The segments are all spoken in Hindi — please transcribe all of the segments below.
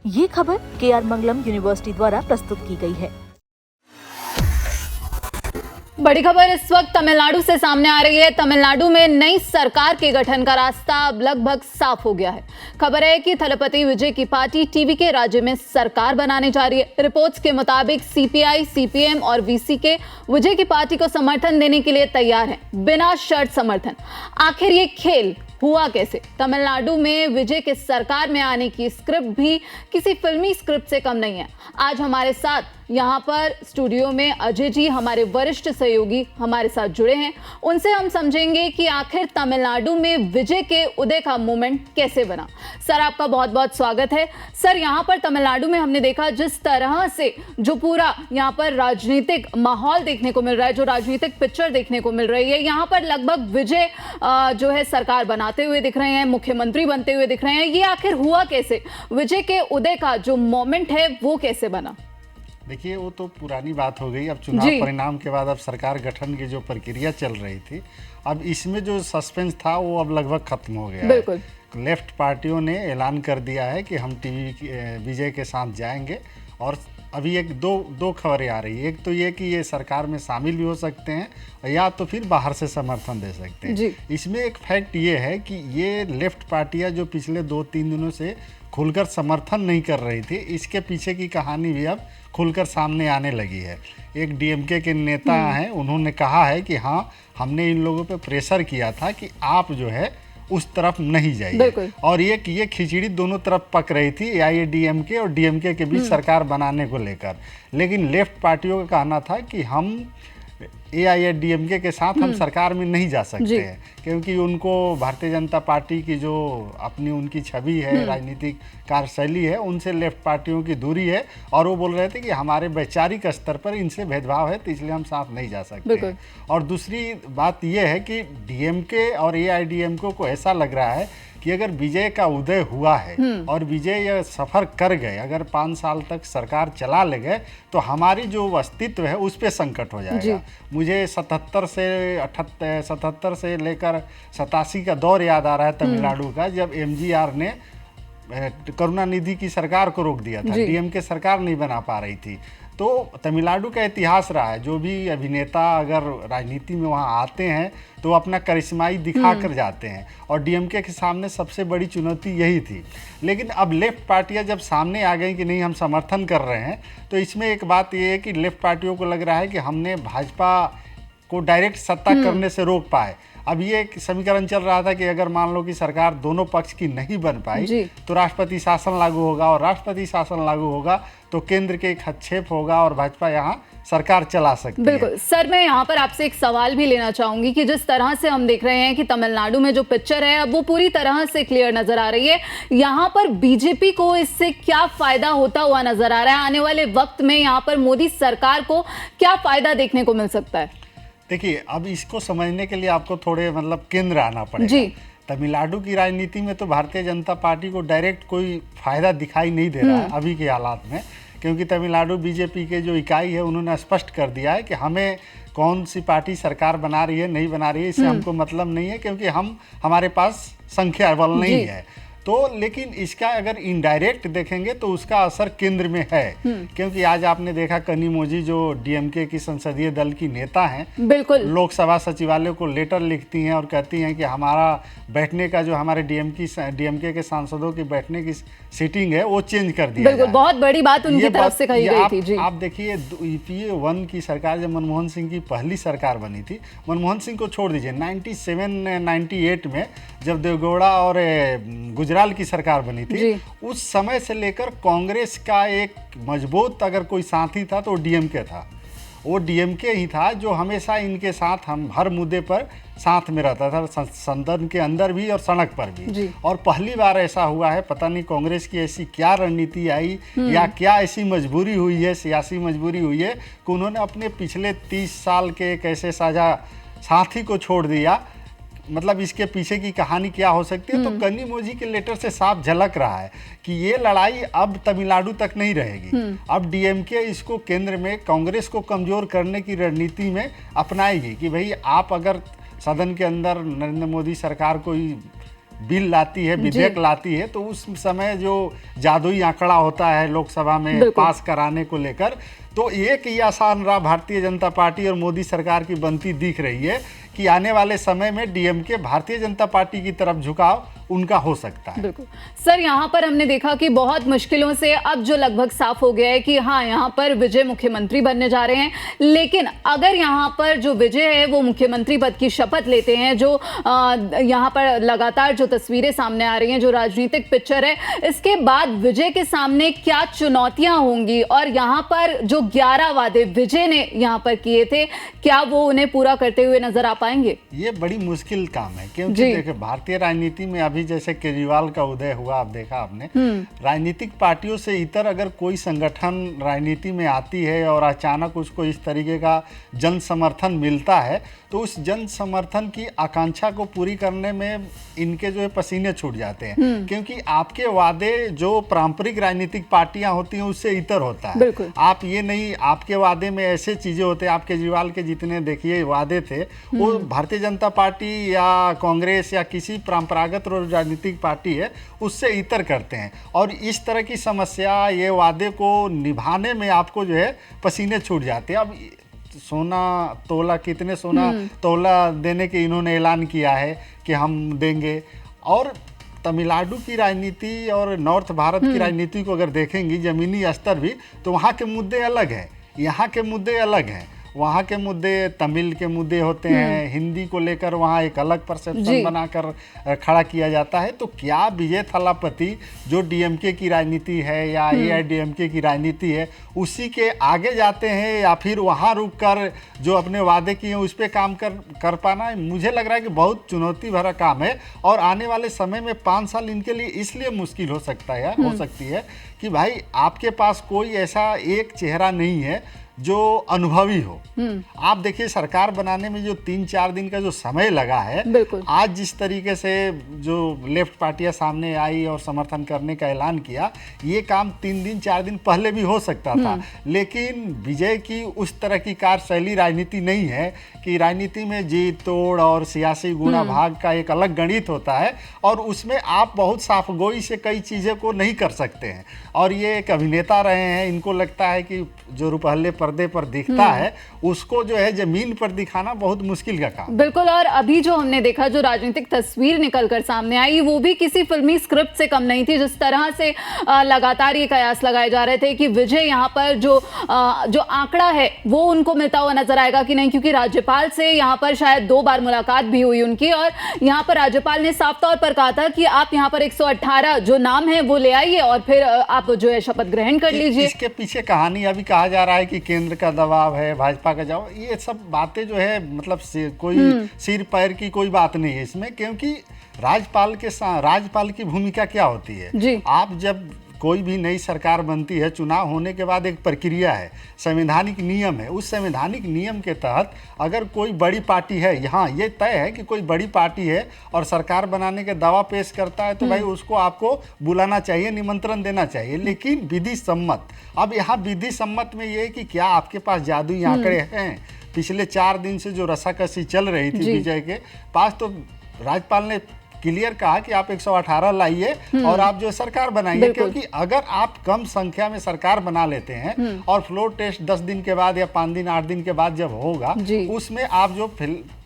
ये खबर KR मंगलम यूनिवर्सिटी द्वारा प्रस्तुत की गई है। बड़ी खबर इस वक्त तमिलनाडु से सामने आ रही है। तमिलनाडु में नई सरकार के गठन का रास्ता अब लगभग साफ हो गया है। खबर है कि थलपति विजय की पार्टी TVK राज्य में सरकार बनाने जा रही है। रिपोर्ट्स के मुताबिक CPI, CPM और VCK विजय की पार्टी को समर्थन देने के लिए तैयार हैं, बिना शर्त समर्थन। आखिर ये खेल हुआ कैसे? तमिलनाडु में विजय के सरकार में आने की स्क्रिप्ट भी किसी फिल्मी स्क्रिप्ट से कम नहीं है। आज हमारे साथ यहाँ पर स्टूडियो में अजय जी, हमारे वरिष्ठ सहयोगी हमारे साथ जुड़े हैं। उनसे हम समझेंगे कि आखिर तमिलनाडु में विजय के उदय का मूवमेंट कैसे बना। सर, आपका बहुत बहुत स्वागत है। सर, यहाँ पर तमिलनाडु में हमने देखा जिस तरह से जो पूरा यहाँ पर राजनीतिक माहौल देखने को मिल रहा है, जो राजनीतिक पिक्चर देखने को मिल रही है, यहाँ पर लगभग विजय जो है सरकार बनाते हुए दिख रहे हैं, मुख्यमंत्री बनते हुए दिख रहे हैं। ये आखिर हुआ कैसे? विजय के उदय का जो मोमेंट है वो कैसे बना? देखिए, वो तो पुरानी बात हो गई। अब चुनाव परिणाम के बाद अब सरकार गठन की जो प्रक्रिया चल रही थी, अब इसमें जो सस्पेंस था वो अब लगभग खत्म हो गया बिल्कुल। है। लेफ्ट पार्टियों ने ऐलान कर दिया है कि हम विजय के साथ जाएंगे। और अभी दो खबरें आ रही है। एक तो ये कि ये सरकार में शामिल भी हो सकते हैं या तो फिर बाहर से समर्थन दे सकते हैं। इसमें एक फैक्ट ये है कि ये लेफ्ट पार्टियां जो पिछले 2-3 दिनों से खुलकर समर्थन नहीं कर रही थी, इसके पीछे की कहानी भी अब खुलकर सामने आने लगी है। एक DMK के नेता हैं, उन्होंने कहा है कि हाँ, हमने इन लोगों पे प्रेशर किया था कि आप जो है उस तरफ नहीं जाइए। और ये खिचड़ी दोनों तरफ पक रही थी, AIADMK और DMK के बीच सरकार बनाने को लेकर। लेकिन लेफ्ट पार्टियों का कहना था कि हम AIADMK के साथ हम सरकार में नहीं जा सकते हैं, क्योंकि उनको भारतीय जनता पार्टी की जो अपनी उनकी छवि है, राजनीतिक कार्यशैली है, उनसे लेफ्ट पार्टियों की दूरी है। और वो बोल रहे थे कि हमारे वैचारिक स्तर पर इनसे भेदभाव है, तो इसलिए हम साथ नहीं जा सकते हैं। और दूसरी बात यह है कि DMK और AIADMK को ऐसा लग रहा है कि अगर विजय का उदय हुआ है और विजय यह सफर कर गए, अगर 5 साल तक सरकार चला ले गए, तो हमारी जो अस्तित्व है उस पर संकट हो जाएगा। मुझे 77 से लेकर 87 का दौर याद आ रहा है तमिलनाडु का, जब MGR ने करुणानिधि की सरकार को रोक दिया था। DMK सरकार नहीं बना पा रही थी। तो तमिलनाडु का इतिहास रहा है, जो भी अभिनेता अगर राजनीति में वहाँ आते हैं तो अपना करिश्माई दिखा कर जाते हैं। और DMK के सामने सबसे बड़ी चुनौती यही थी। लेकिन अब लेफ्ट पार्टियां जब सामने आ गई कि नहीं, हम समर्थन कर रहे हैं, तो इसमें एक बात ये है कि लेफ्ट पार्टियों को लग रहा है कि हमने भाजपा को डायरेक्ट सत्ता करने से रोक पाए। अब ये एक समीकरण चल रहा था कि अगर मान लो कि सरकार दोनों पक्ष की नहीं बन पाई तो राष्ट्रपति शासन लागू होगा, और राष्ट्रपति शासन लागू होगा तो केंद्र के एक हस्तक्षेप होगा और भाजपा यहाँ सरकार चला सकती है। बिल्कुल। सर, मैं यहाँ पर आपसे एक सवाल भी लेना चाहूंगी कि जिस तरह से हम देख रहे हैं कि तमिलनाडु में जो पिक्चर है अब वो पूरी तरह से क्लियर नजर आ रही है, यहाँ पर BJP को इससे क्या फायदा होता हुआ नजर आ रहा है? आने वाले वक्त में यहाँ पर मोदी सरकार को क्या फायदा देखने को मिल सकता है? देखिए, अब इसको समझने के लिए आपको थोड़े केंद्र आना पड़ेगा। तमिलनाडु की राजनीति में तो भारतीय जनता पार्टी को डायरेक्ट कोई फायदा दिखाई नहीं दे रहा है अभी के हालात में, क्योंकि तमिलनाडु BJP के जो इकाई है उन्होंने स्पष्ट कर दिया है कि हमें कौन सी पार्टी सरकार बना रही है, नहीं बना रही है, इससे हमको मतलब नहीं है, क्योंकि हमारे पास संख्या बल नहीं है। तो लेकिन इसका अगर इनडायरेक्ट देखेंगे तो उसका असर केंद्र में है, क्योंकि आज आपने देखा कनिमोझी जो DMK की संसदीय दल की नेता हैं, बिल्कुल, लोकसभा सचिवालय को लेटर लिखती हैं और कहती हैं कि हमारा बैठने का जो हमारे DMK के सांसदों की बैठने की सीटिंग है वो चेंज कर दिया। बिल्कुल, बहुत बड़ी बात उनकी तरफ से कही गई थी। आप देखिए, UPA 1 की सरकार जब मनमोहन सिंह की पहली सरकार बनी थी, मनमोहन सिंह को छोड़ दीजिए, 97-98 में जब देवगौड़ा और गुजराल की सरकार बनी थी, उस समय से लेकर कांग्रेस का एक मजबूत अगर कोई साथी था तो DMK था। वो DMK ही था जो हमेशा इनके साथ हम हर मुद्दे पर साथ में रहता था, सदन के अंदर भी और सड़क पर भी। और पहली बार ऐसा हुआ है, पता नहीं कांग्रेस की ऐसी क्या रणनीति आई या क्या ऐसी मजबूरी हुई है, सियासी मजबूरी हुई है, कि उन्होंने अपने पिछले 30 साल के एक ऐसे साझा साथी को छोड़ दिया। मतलब इसके पीछे की कहानी क्या हो सकती है? तो कनिमोझी के लेटर से साफ झलक रहा है कि ये लड़ाई अब तमिलनाडु तक नहीं रहेगी। अब DMK इसको केंद्र में कांग्रेस को कमजोर करने की रणनीति में अपनाएगी कि भाई, आप अगर सदन के अंदर नरेंद्र मोदी सरकार को बिल लाती है, विधेयक लाती है, तो उस समय जो जादुई आंकड़ा होता है लोकसभा में बिल्कुल। पास कराने को लेकर, तो एक ही आसान राह भारतीय जनता पार्टी और मोदी सरकार की बनती दिख रही है कि आने वाले समय में डीएमके भारतीय जनता पार्टी की तरफ झुकाव उनका हो सकता है। बिल्कुल सर, यहाँ पर हमने देखा कि बहुत मुश्किलों से अब जो लगभग साफ हो गया है कि हाँ, यहाँ पर विजय मुख्यमंत्री बनने जा रहे हैं। लेकिन अगर यहाँ पर जो विजय है वो मुख्यमंत्री पद की शपथ लेते हैं, जो यहाँ पर लगातार जो तस्वीरें सामने आ रही हैं, जो राजनीतिक पिक्चर है, इसके बाद विजय के सामने क्या चुनौतियां होंगी और यहाँ पर जो 11 वादे विजय ने यहाँ पर किए थे, क्या वो उन्हें पूरा करते हुए नजर आ पाएंगे? ये बड़ी मुश्किल काम है, क्योंकि देखिए भारतीय राजनीति में अभी जैसे केजरीवाल का उदय हुआ, आप देखा आपने, राजनीतिक पार्टियों से इतर अगर कोई संगठन राजनीति में आती है और अचानक उसको इस तरीके का जन समर्थन मिलता है, तो उस जन समर्थन की आकांक्षा को पूरी करने में इनके जो है पसीने छूट जाते हैं, क्योंकि आपके वादे जो पारंपरिक राजनीतिक पार्टियां होती हैं उससे इतर होता है। आप ये नहीं, आपके वादे में ऐसे चीजें होते हैं, आप केजरीवाल के जितने देखिए वादे थे वो भारतीय जनता पार्टी या कांग्रेस या किसी परंपरागत राजनीतिक पार्टी है उससे इतर करते हैं, और इस तरह की समस्या, ये वादे को निभाने में आपको जो है पसीने छूट जाते हैं। अब सोना तोला, कितने सोना तोला देने के इन्होंने ऐलान किया है कि हम देंगे, और तमिलनाडु की राजनीति और नॉर्थ भारत की राजनीति को अगर देखेंगी जमीनी स्तर भी, तो वहाँ के मुद्दे अलग हैं, यहाँ के मुद्दे अलग हैं। वहाँ के मुद्दे तमिल के मुद्दे होते हैं, हिंदी को लेकर वहाँ एक अलग परसेप्शन बनाकर खड़ा किया जाता है। तो क्या विजय थालापति जो डीएमके की राजनीति है या एआईडीएमके की राजनीति है उसी के आगे जाते हैं, या फिर वहाँ रुककर जो अपने वादे किए हैं उस पर काम कर पाना, मुझे लग रहा है कि बहुत चुनौती भरा काम है। और आने वाले समय में 5 साल इनके लिए इसलिए मुश्किल हो सकती है कि भाई आपके पास कोई ऐसा एक चेहरा नहीं है जो अनुभवी हो। आप देखिए सरकार बनाने में जो 3-4 दिन का जो समय लगा है, आज जिस तरीके से जो लेफ्ट पार्टियां सामने आई और समर्थन करने का ऐलान किया, ये काम 3 दिन 4 दिन पहले भी हो सकता था। लेकिन विजय की उस तरह की कार्यशैली राजनीति नहीं है कि राजनीति में जीत तोड़ और सियासी गुणा भाग का एक अलग गणित होता है, और उसमें आप बहुत साफगोई से कई चीज़ें को नहीं कर सकते हैं। और ये एक अभिनेता रहे हैं, इनको लगता है कि जो रुपहले पर्दे पर दिखता है उसको जो है जमीन पर दिखाना बहुत मुश्किल का काम। बिल्कुल, और अभी जो हमने देखा जो राजनीतिक तस्वीर निकलकर सामने आई वो भी किसी फिल्मी स्क्रिप्ट से कम नहीं थी। जिस तरह से लगातार ये कयास लगाए जा रहे थे कि विजय यहाँ पर जो आंकड़ा है वो उनको मिलता हुआ नजर आएगा कि नहीं, क्योंकि राज्यपाल से यहाँ पर शायद 2 बार मुलाकात भी हुई उनकी, और यहाँ पर राज्यपाल ने साफ तौर पर कहा था कि आप यहाँ पर 118 जो नाम है वो ले आइए और फिर आप जो है शपथ ग्रहण कर लीजिए। इसके पीछे कहानी अभी कहा जा रहा है कि केंद्र का दबाव है, भाजपा का दबाव, ये सब बातें जो है मतलब कोई सिर पैर की कोई बात नहीं है इसमें, क्योंकि राज्यपाल की भूमिका क्या होती है। आप जब कोई भी नई सरकार बनती है, चुनाव होने के बाद एक प्रक्रिया है, संवैधानिक नियम है, उस संवैधानिक नियम के तहत अगर कोई बड़ी पार्टी है, यहाँ ये तय है कि कोई बड़ी पार्टी है और सरकार बनाने के दावा पेश करता है, तो भाई उसको आपको बुलाना चाहिए, निमंत्रण देना चाहिए, लेकिन विधि सम्मत। अब यहाँ विधि सम्मत में ये कि क्या आपके पास जादुई आंकड़े हैं? पिछले 4 दिन से जो रसाकसी चल रही थी विजय के पास, तो राज्यपाल ने क्लियर कहा कि आप 118 लाइए और आप जो सरकार बनाइए, क्योंकि अगर आप कम संख्या में सरकार बना लेते हैं और फ्लोर टेस्ट 10 दिन के बाद या 5 दिन 8 दिन के बाद जब होगा, उसमें आप जो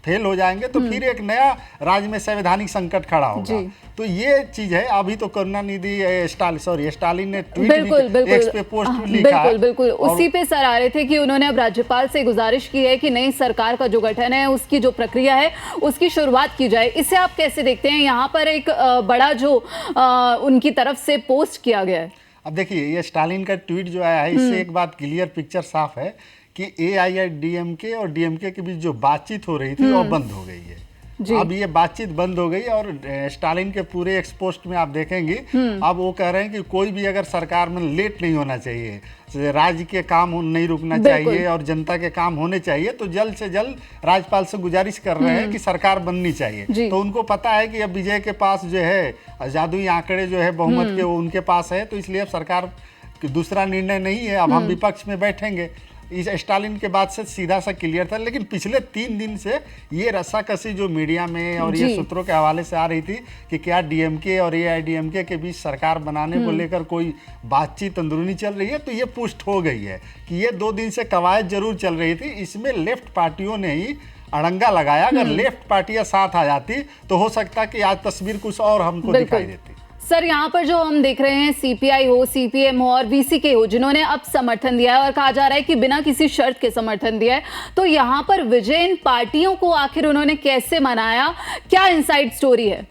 फेल हो जाएंगे तो फिर एक नया राज्य में संवैधानिक संकट खड़ा होगा। तो ये चीज है। अभी तो करुणानिधि स्टालिन ने ट्वीट एक्स पे पोस्ट में लिखा है। बिल्कुल उसी पे सर आ रहे थे कि उन्होंने अब राज्यपाल से गुजारिश की है कि नई सरकार का जो गठन है उसकी जो प्रक्रिया है उसकी शुरुआत की जाए। इसे आप कैसे देखते हैं? यहाँ पर एक बड़ा जो उनकी तरफ से पोस्ट किया गया है। अब देखिए ये स्टालिन का ट्वीट जो आया है, इससे एक बात क्लियर पिक्चर साफ है कि एआईडीएमके और डीएमके के बीच जो बातचीत हो रही थी वो बंद हो गई है। अब ये बातचीत बंद हो गई और स्टालिन के पूरे एक्सपोस्ट में आप देखेंगे अब वो कह रहे हैं कि कोई भी अगर सरकार में लेट नहीं होना चाहिए, राज्य के काम नहीं रुकना चाहिए और जनता के काम होने चाहिए, तो जल्द से जल्द राज्यपाल से गुजारिश कर रहे हैं कि सरकार बननी चाहिए। तो उनको पता है कि अब विजय के पास जो है जादुई आंकड़े जो है बहुमत के वो उनके पास है, तो इसलिए अब सरकार दूसरा निर्णय नहीं है, अब हम विपक्ष में बैठेंगे। इस स्टालिन के बाद से सीधा सा क्लियर था। लेकिन पिछले 3 दिन से ये रस्साकसी जो मीडिया में और ये सूत्रों के हवाले से आ रही थी कि क्या डीएमके और एआईडीएमके के बीच सरकार बनाने को लेकर कोई बातचीत अंदरूनी चल रही है, तो ये पुष्ट हो गई है कि ये 2 दिन से कवायद जरूर चल रही थी। इसमें लेफ्ट पार्टियों ने ही अड़ंगा लगाया। अगर लेफ्ट पार्टियां साथ आ जाती तो हो सकता कि आज तस्वीर कुछ और हमको दिखाई देती। सर, यहाँ पर जो हम देख रहे हैं, सीपीआई हो, सीपीएम हो और वीसीके हो, जिन्होंने अब समर्थन दिया है और कहा जा रहा है कि बिना किसी शर्त के समर्थन दिया है, तो यहाँ पर विजय इन पार्टियों को आखिर उन्होंने कैसे मनाया, क्या इनसाइड स्टोरी है?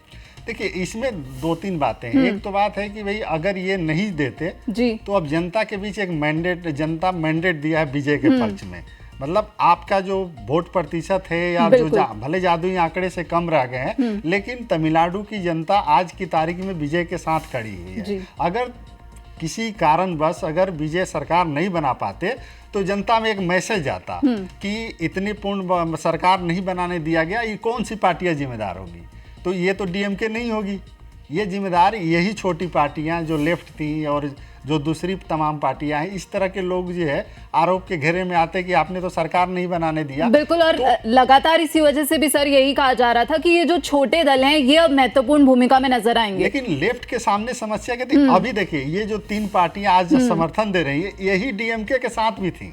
देखिए, इसमें 2-3 बातें हैं। एक तो बात है कि भाई अगर ये नहीं देते जी, तो अब जनता के बीच एक मैंडेट, जनता मैंडेट दिया है बीजे के पक्ष में। मतलब आपका जो वोट प्रतिशत है या जो भले जादुई आंकड़े से कम रह गए हैं, लेकिन तमिलनाडु की जनता आज की तारीख में विजय के साथ खड़ी हुई है। अगर किसी कारणवश अगर विजय सरकार नहीं बना पाते तो जनता में एक मैसेज आता कि इतनी पूर्ण सरकार नहीं बनाने दिया गया, ये कौन सी पार्टियां जिम्मेदार होगी? तो ये तो डीएमके नहीं होगी, ये जिम्मेदार यही छोटी पार्टियां जो लेफ्ट थी और जो दूसरी तमाम पार्टियां हैं। इस तरह के लोग जो है आरोप के घेरे में आते कि आपने तो सरकार नहीं बनाने दिया। बिल्कुल, और लगातार इसी वजह से भी सर यही कहा जा रहा था कि ये जो छोटे दल हैं ये अब महत्वपूर्ण भूमिका में नजर आएंगे। लेकिन लेफ्ट के सामने समस्या क्या थी? अभी देखिए, ये जो 3 पार्टियां आज समर्थन दे रही है, यही डीएमके के साथ भी थी।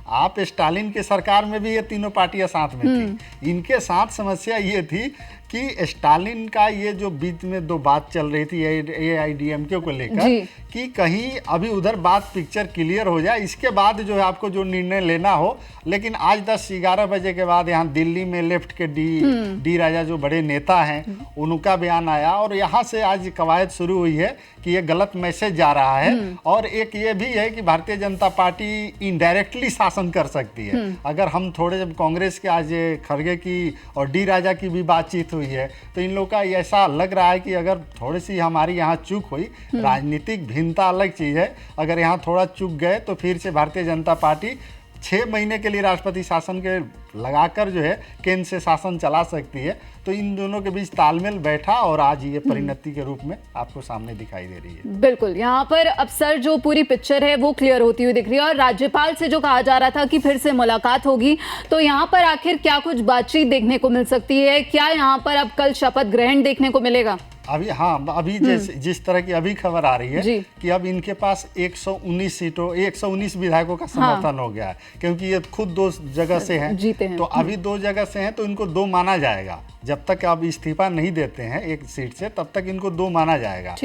आप स्टालिन के सरकार में भी ये तीनों पार्टियां साथ में थी। इनके साथ समस्या ये थी कि स्टालिन का ये जो बीच में 2 बात चल रही थी एआईडीएमके को लेकर कि कहीं अभी उधर बात पिक्चर क्लियर हो जाए, इसके बाद जो है आपको जो निर्णय लेना हो। लेकिन आज 10-11 बजे के बाद यहाँ दिल्ली में लेफ्ट के डी राजा जो बड़े नेता हैं, उनका बयान आया और यहाँ से आज कवायद शुरू हुई है कि ये गलत मैसेज जा रहा है। और एक ये भी है कि भारतीय जनता पार्टी इनडायरेक्टली शासन कर सकती है। अगर हम थोड़े, जब कांग्रेस के आज खड़गे की और डी राजा की भी बातचीत हुई है, तो इन लोग का ऐसा लग रहा है कि अगर थोड़ी सी हमारी यहाँ चूक हुई, राजनीतिक भिन्नता अलग चीज़ है, अगर यहाँ थोड़ा चूक गए तो फिर से भारतीय जनता पार्टी 6 महीने के लिए राष्ट्रपति शासन के लगाकर जो है केंद्र से शासन चला सकती है। तो इन दोनों के बीच तालमेल बैठा और आज ये परिणति के रूप में आपको सामने दिखाई दे रही है। बिल्कुल, यहाँ पर अब सर जो पूरी पिक्चर है वो क्लियर होती हुई दिख रही है। और राज्यपाल से जो कहा जा रहा था कि फिर से मुलाकात होगी, तो यहाँ पर आखिर क्या कुछ बातचीत देखने को मिल सकती है? क्या यहाँ पर अब कल शपथ ग्रहण देखने को मिलेगा? अभी जिस तरह की अभी खबर आ रही है कि अब इनके पास 119 विधायकों का समर्थन हो गया है, क्योंकि ये खुद 2 जगह से हैं, जीते हैं। तो अभी 2 जगह से हैं तो इनको 2 माना जाएगा। जब तक अब इस्तीफा नहीं देते हैं 1 सीट से, तब तक इनको 2 माना जाएगा।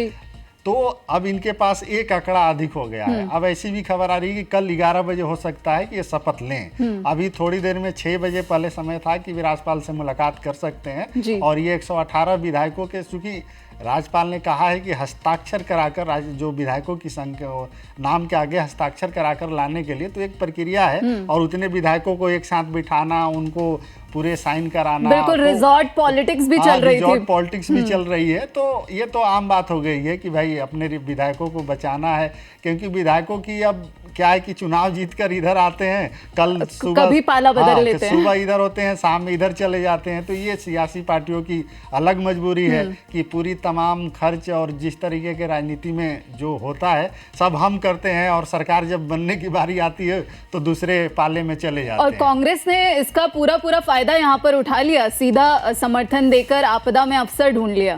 तो अब इनके पास 1 आंकड़ा अधिक हो गया है। अब ऐसी भी खबर आ रही है कि कल 11 बजे हो सकता है कि ये शपथ लें। अभी थोड़ी देर में 6 बजे पहले समय था कि वे राज्यपाल से मुलाकात कर सकते हैं। और ये 118 विधायकों के, चूंकि राज्यपाल ने कहा है कि हस्ताक्षर कराकर जो विधायकों की संख्या नाम के आगे हस्ताक्षर कराकर लाने के लिए तो एक प्रक्रिया है, और उतने विधायकों को एक साथ बिठाना, उनको पूरे साइन कराना। बिल्कुल, रिजॉर्ट पॉलिटिक्स भी चल रही थी। रिजॉर्ट पॉलिटिक्स भी चल रही है। तो ये तो आम बात हो गई है कि भाई अपने विधायकों को बचाना है, क्योंकि विधायकों की अब क्या है कि चुनाव जीतकर इधर आते हैं, कल सुबह कभी पाला बदल लेते हैं, सुबह इधर होते हैं, शाम में इधर चले जाते हैं। तो ये सियासी पार्टियों की अलग मजबूरी है कि पूरी तमाम खर्च और जिस तरीके के राजनीति में जो होता है सब हम करते हैं, और सरकार जब बनने की बारी आती है तो दूसरे पाले में चले जाते हैं। और कांग्रेस ने इसका पूरा फायदा यहाँ पर उठा लिया, सीधा समर्थन देकर आपदा में अवसर ढूंढ लिया।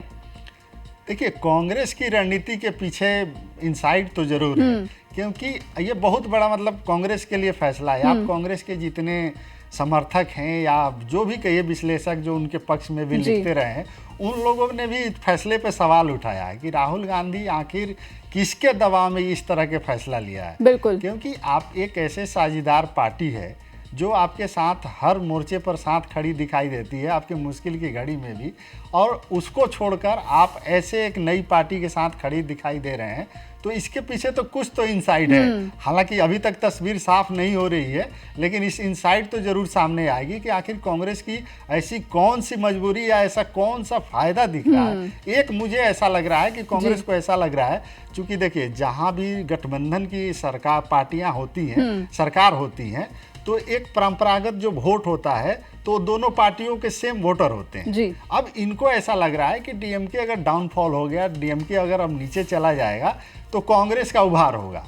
देखिए, कांग्रेस की रणनीति के पीछे इनसाइड तो जरूर है, क्योंकि ये बहुत बड़ा मतलब कांग्रेस के लिए फैसला है। आप कांग्रेस के जितने समर्थक हैं या जो भी कहिए विश्लेषक जो उनके पक्ष में भी लिखते रहे हैं, उन लोगों ने भी फैसले पे सवाल उठाया है कि राहुल गांधी आखिर किसके दबाव में इस तरह के फैसला लिया है। बिल्कुल, क्योंकि आप एक ऐसे साझेदार पार्टी है जो आपके साथ हर मोर्चे पर साथ खड़ी दिखाई देती है, आपके मुश्किल की घड़ी में भी, और उसको छोड़कर आप ऐसे एक नई पार्टी के साथ खड़ी दिखाई दे रहे हैं। तो इसके पीछे तो कुछ तो इनसाइड है। हालांकि अभी तक तस्वीर साफ नहीं हो रही है, लेकिन इस इनसाइड तो जरूर सामने आएगी कि आखिर कांग्रेस की ऐसी कौन सी मजबूरी या ऐसा कौन सा फायदा दिख रहा है। एक मुझे ऐसा लग रहा है कि कांग्रेस को ऐसा लग रहा है, चूंकि देखिए जहां भी गठबंधन की सरकार पार्टियां होती हैं, सरकार होती हैं, तो एक परंपरागत जो वोट होता है तो दोनों पार्टियों के सेम वोटर होते हैं जी। अब इनको ऐसा लग रहा है कि डीएमके अगर डाउनफॉल हो गया, डीएमके अगर अब नीचे चला जाएगा तो कांग्रेस का उभार होगा।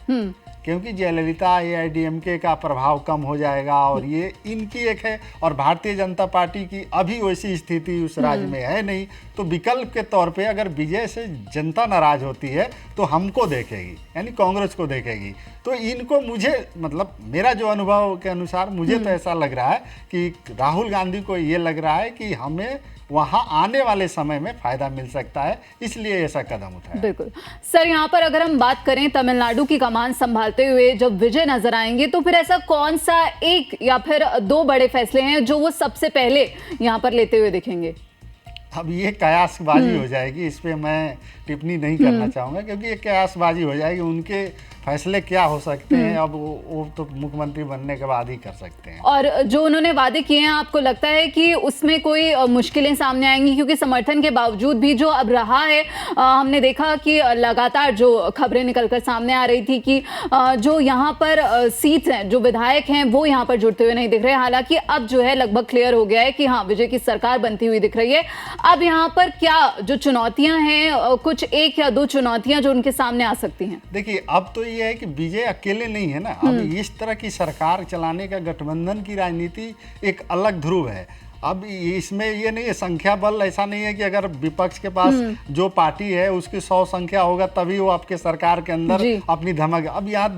क्योंकि जयललिता एआईडीएमके का प्रभाव कम हो जाएगा और ये इनकी एक है, और भारतीय जनता पार्टी की अभी वैसी स्थिति उस राज्य में है नहीं। तो विकल्प के तौर पे अगर विजय से जनता नाराज होती है तो हमको देखेगी, यानी कांग्रेस को देखेगी। तो इनको मुझे मतलब मेरा जो अनुभव के अनुसार मुझे तो ऐसा लग रहा है कि राहुल गांधी को ये लग रहा है कि हमें वहां आने वाले समय में फायदा मिल सकता है, इसलिए ऐसा कदम उठाया। बिल्कुल सर, यहाँ पर अगर हम बात करें तमिलनाडु की कमान संभालते हुए जब विजय नजर आएंगे तो फिर ऐसा कौन सा एक या फिर दो बड़े फैसले हैं जो वो सबसे पहले यहाँ पर लेते हुए दिखेंगे? अब ये कयासबाजी हो जाएगी, इस पे मैं टिप्पणी नहीं करना चाहूँगा, क्योंकि ये कयासबाजी हो जाएगी। उनके फैसले क्या हो सकते हैं अब वो तो मुख्यमंत्री बनने के बाद ही कर सकते हैं। और जो उन्होंने वादे किए हैं, आपको लगता है कि उसमें कोई मुश्किलें सामने आएंगी? क्योंकि समर्थन के बावजूद भी जो अब रहा है, हमने देखा कि लगातार जो खबरें निकलकर सामने आ रही थी कि जो यहाँ पर सीट्स हैं, जो विधायक हैं वो यहाँ पर जुड़ते हुए नहीं दिख रहे। हालांकि अब जो है लगभग क्लियर हो गया है कि हाँ, विजय की सरकार बनती हुई दिख रही है। अब यहाँ पर क्या जो चुनौतियां हैं, कुछ एक या दो चुनौतियां जो उनके सामने आ सकती हैं? देखिए, अब तो ये है कि विजय अकेले नहीं है ना। अब इस तरह की सरकार चलाने का गठबंधन की राजनीति एक अलग ध्रुव है। अब इसमें ये नहीं है संख्या बल, ऐसा नहीं है कि अगर विपक्ष के पास जो पार्टी है उसकी 100 संख्या होगा तभी वो आपके सरकार के अंदर अपनी धमक। अब यहाँ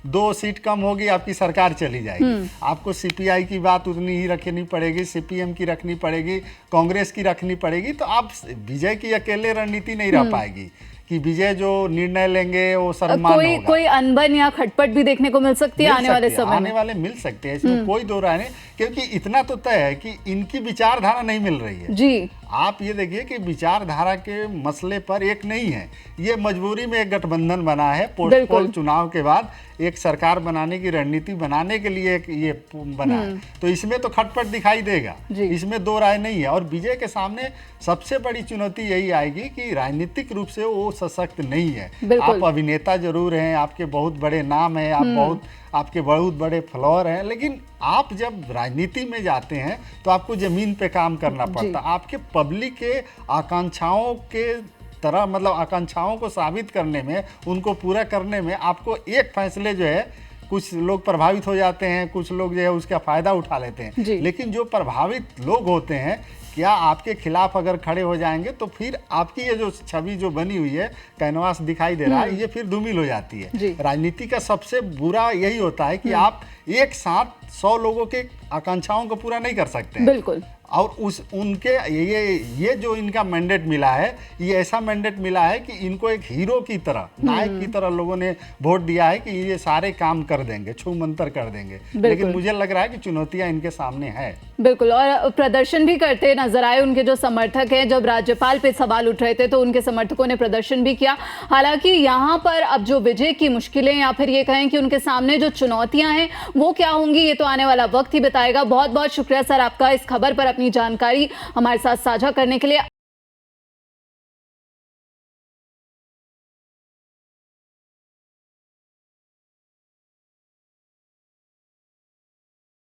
दो सीट कम होगी, आपकी सरकार चली जाएगी। आपको सीपीआई की बात उतनी ही रखनी पड़ेगी, सीपीएम की रखनी पड़ेगी, कांग्रेस की रखनी पड़ेगी। तो आप विजय की अकेले रणनीति नहीं रह पाएगी कि विजय जो निर्णय लेंगे वो सर्वमान्य होगा। कोई अनबन या खटपट भी देखने को मिल सकती है आने वाले समय में। आने वाले मिल सकते हैं, इसमें कोई दो राय नहीं, क्योंकि इतना तो तय है कि इनकी विचारधारा नहीं मिल रही है जी। आप ये देखिए कि विचारधारा के मसले पर एक नहीं है, ये मजबूरी में एक गठबंधन बना है। पोस्टपोल चुनाव के बाद एक सरकार बनाने की रणनीति बनाने के लिए एक ये बना है, तो इसमें तो खटपट दिखाई देगा, इसमें दो राय नहीं है। और विजय के सामने सबसे बड़ी चुनौती यही आएगी कि राजनीतिक रूप से वो सशक्त नहीं है। आप अभिनेता जरूर हैं, आपके बहुत बड़े नाम है, आपके बहुत बड़े फ्लोर हैं, लेकिन आप जब राजनीति में जाते हैं तो आपको जमीन पे काम करना पड़ता है। आपके पब्लिक के आकांक्षाओं के तरह, मतलब आकांक्षाओं को साबित करने में, उनको पूरा करने में आपको एक फैसले जो है, कुछ लोग प्रभावित हो जाते हैं, कुछ लोग जो है उसका फायदा उठा लेते हैं, लेकिन जो प्रभावित लोग होते हैं क्या आपके खिलाफ अगर खड़े हो जाएंगे तो फिर आपकी ये जो छवि जो बनी हुई है, कैनवास दिखाई दे रहा है, ये फिर धूमिल हो जाती है। राजनीति का सबसे बुरा यही होता है कि आप एक साथ 100 लोगों के आकांक्षाओं को पूरा नहीं कर सकते। बिल्कुल। और उनके ये जो इनका मैंडेट मिला है, ये ऐसा मैंडेट मिला है कि इनको एक हीरो की तरह, नायक की तरह लोगों ने वोट दिया है कि ये सारे काम कर देंगे, छू मंतर कर देंगे। लेकिन मुझे लग रहा है कि चुनौतियां इनके सामने है। बिल्कुल, और प्रदर्शन भी करते नजर आए उनके जो समर्थक हैं। जब राज्यपाल पे सवाल उठ रहे थे तो उनके समर्थकों ने प्रदर्शन भी किया। हालांकि यहाँ पर अब जो विजय की मुश्किलें या फिर ये कहें कि उनके सामने जो चुनौतियां हैं वो क्या होंगी, ये तो आने वाला वक्त ही बताएगा। बहुत बहुत शुक्रिया सर आपका इस खबर पर अपनी जानकारी हमारे साथ साझा करने के लिए।